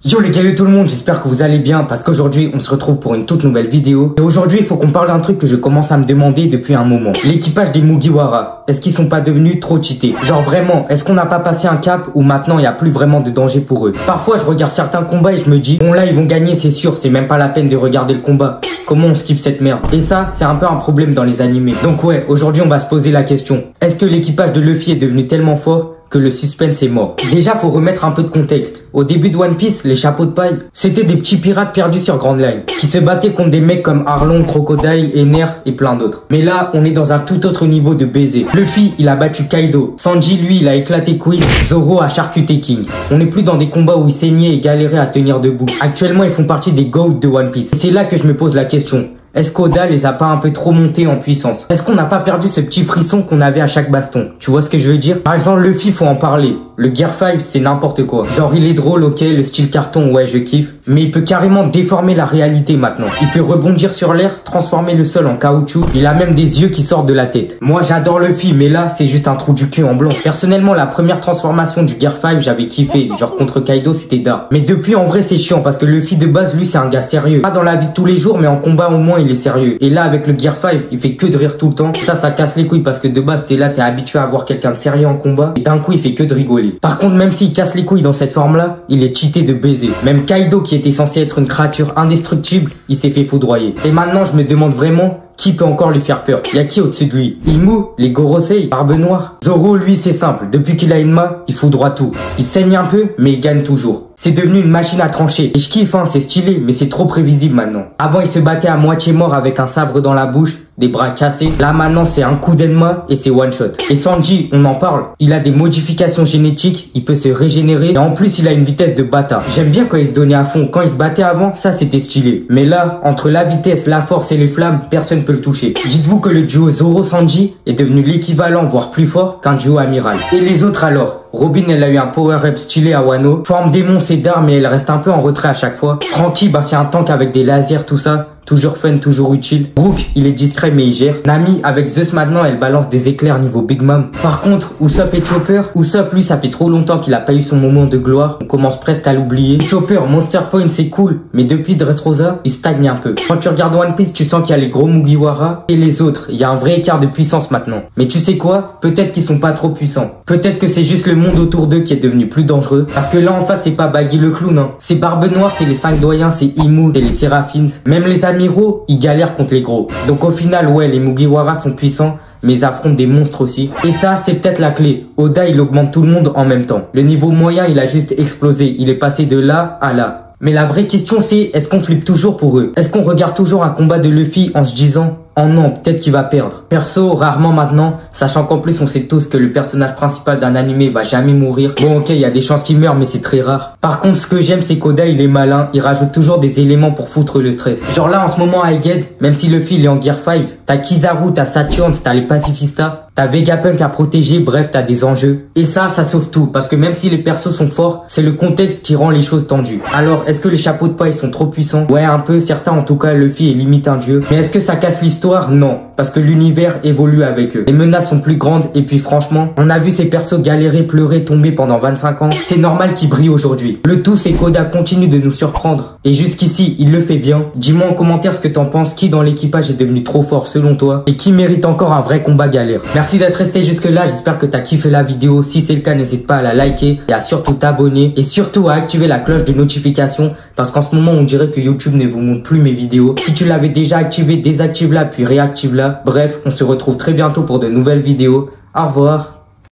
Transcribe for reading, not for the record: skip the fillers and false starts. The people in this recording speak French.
Yo les gars, yo tout le monde, j'espère que vous allez bien parce qu'aujourd'hui on se retrouve pour une toute nouvelle vidéo. Et aujourd'hui il faut qu'on parle d'un truc que je commence à me demander depuis un moment. L'équipage des Mugiwara, est-ce qu'ils sont pas devenus trop cheatés? Genre vraiment, est-ce qu'on n'a pas passé un cap où maintenant il n'y a plus vraiment de danger pour eux? Parfois je regarde certains combats et je me dis, bon là ils vont gagner c'est sûr, c'est même pas la peine de regarder le combat. Comment on skip cette merde? Et ça, c'est un peu un problème dans les animés. Donc ouais, aujourd'hui on va se poser la question. Est-ce que l'équipage de Luffy est devenu tellement fort que le suspense est mort? Déjà, faut remettre un peu de contexte. Au début de One Piece, les chapeaux de paille, c'était des petits pirates perdus sur Grand Line, qui se battaient contre des mecs comme Arlong, Crocodile, Ener et plein d'autres. Mais là, on est dans un tout autre niveau de baiser. Luffy, il a battu Kaido. Sanji, lui, il a éclaté Queen. Zoro a charcuté King. On n'est plus dans des combats où ils saignaient et galéraient à tenir debout. Actuellement, ils font partie des GOAT de One Piece. Et c'est là que je me pose la question. Est-ce qu'Oda les a pas un peu trop montés en puissance? Est-ce qu'on n'a pas perdu ce petit frisson qu'on avait à chaque baston? Tu vois ce que je veux dire? Par exemple, Luffy, faut en parler. Le Gear 5, c'est n'importe quoi. Genre, il est drôle, ok, le style carton, ouais, je kiffe. Mais il peut carrément déformer la réalité maintenant. Il peut rebondir sur l'air, transformer le sol en caoutchouc. Il a même des yeux qui sortent de la tête. Moi, j'adore Luffy, mais là, c'est juste un trou du cul en blanc. Personnellement, la première transformation du Gear 5, j'avais kiffé. Genre, contre Kaido, c'était dark. Mais depuis, en vrai, c'est chiant parce que Luffy, de base, lui, c'est un gars sérieux. Pas dans la vie de tous les jours, mais en combat, au moins, il est sérieux. Et là, avec le Gear 5, il fait que de rire tout le temps. Ça casse les couilles parce que de base, t'es là, t'es habitué à voir quelqu'un de sérieux en combat. Et d'un coup, il fait que de rigoler. Par contre, même s'il casse les couilles dans cette forme-là, il est cheaté de baiser. Même Kaido, qui était censé être une créature indestructible, il s'est fait foudroyer. Et maintenant, je me demande vraiment qui peut encore lui faire peur. Il y a qui au-dessus de lui? Imu, les Gorosei, Barbe Noire. Zoro, lui, c'est simple. Depuis qu'il a une main, il foudroie tout. Il saigne un peu, mais il gagne toujours. C'est devenu une machine à trancher. Et je kiffe, hein, c'est stylé, mais c'est trop prévisible maintenant. Avant, il se battait à moitié mort avec un sabre dans la bouche, des bras cassés. Là, maintenant, c'est un coup d'enma et c'est one shot. Et Sanji, on en parle. Il a des modifications génétiques, il peut se régénérer. Et en plus, il a une vitesse de bâtard. J'aime bien quand il se donnait à fond. Quand il se battait avant, ça, c'était stylé. Mais là, entre la vitesse, la force et les flammes, personne peut le toucher. Dites-vous que le duo Zoro-Sanji est devenu l'équivalent, voire plus fort, qu'un duo amiral. Et les autres alors? Robin, elle a eu un power-up stylé à Wano. Forme démon, c'est d'art, mais elle reste un peu en retrait à chaque fois. Franky, bah c'est un tank avec des lasers, tout ça. Toujours fun, toujours utile. Brook, il est discret mais il gère. Nami, avec Zeus maintenant, elle balance des éclairs niveau Big Mom. Par contre, Usopp et Chopper, Usopp, lui, ça fait trop longtemps qu'il a pas eu son moment de gloire. On commence presque à l'oublier. Chopper, Monster Point, c'est cool, mais depuis Dressrosa, il stagne un peu. Quand tu regardes One Piece, tu sens qu'il y a les gros Mugiwara et les autres. Il y a un vrai écart de puissance maintenant. Mais tu sais quoi? Peut-être qu'ils sont pas trop puissants. Peut-être que c'est juste le monde autour d'eux qui est devenu plus dangereux. Parce que là en face, c'est pas Baggy le clown, hein. C'est Barbe Noire, c'est les 5 doyens, c'est Imu, c'est les Séraphines. Même les amiraux, ils galèrent contre les gros. Donc au final, ouais, les Mugiwara sont puissants, mais ils affrontent des monstres aussi. Et ça, c'est peut-être la clé. Oda, il augmente tout le monde en même temps. Le niveau moyen, il a juste explosé. Il est passé de là à là. Mais la vraie question, c'est, est-ce qu'on flippe toujours pour eux? Est-ce qu'on regarde toujours un combat de Luffy en se disant, oh non, peut-être qu'il va perdre? Perso, rarement maintenant, sachant qu'en plus on sait tous que le personnage principal d'un animé va jamais mourir. Bon ok, il y a des chances qu'il meure, mais c'est très rare. Par contre, ce que j'aime, c'est qu'Oda, il est malin, il rajoute toujours des éléments pour foutre le stress. Genre là, en ce moment, à Egghead, même si Luffy il est en Gear 5, t'as Kizaru, t'as Saturn, t'as les Pacifistas, t'as Vegapunk à protéger, bref, t'as des enjeux. Et ça sauve tout, parce que même si les persos sont forts, c'est le contexte qui rend les choses tendues. Alors, est-ce que les chapeaux de paille sont trop puissants? Ouais, un peu, certains en tout cas, Luffy est limite un dieu. Mais est-ce que ça casse l'histoire? Non, parce que l'univers évolue avec eux. Les menaces sont plus grandes, et puis franchement, on a vu ces persos galérer, pleurer, tomber pendant 25 ans. C'est normal qu'ils brillent aujourd'hui. Le tout, c'est qu'Oda continue de nous surprendre. Et jusqu'ici, il le fait bien. Dis-moi en commentaire ce que t'en penses, qui dans l'équipage est devenu trop fort selon toi, et qui mérite encore un vrai combat galère. Merci d'être resté jusque là, j'espère que t'as kiffé la vidéo. Si c'est le cas, n'hésite pas à la liker et à surtout t'abonner et surtout à activer la cloche de notification parce qu'en ce moment on dirait que YouTube ne vous montre plus mes vidéos. Si tu l'avais déjà activé, désactive-la puis réactive-la. Bref, on se retrouve très bientôt pour de nouvelles vidéos. Au revoir.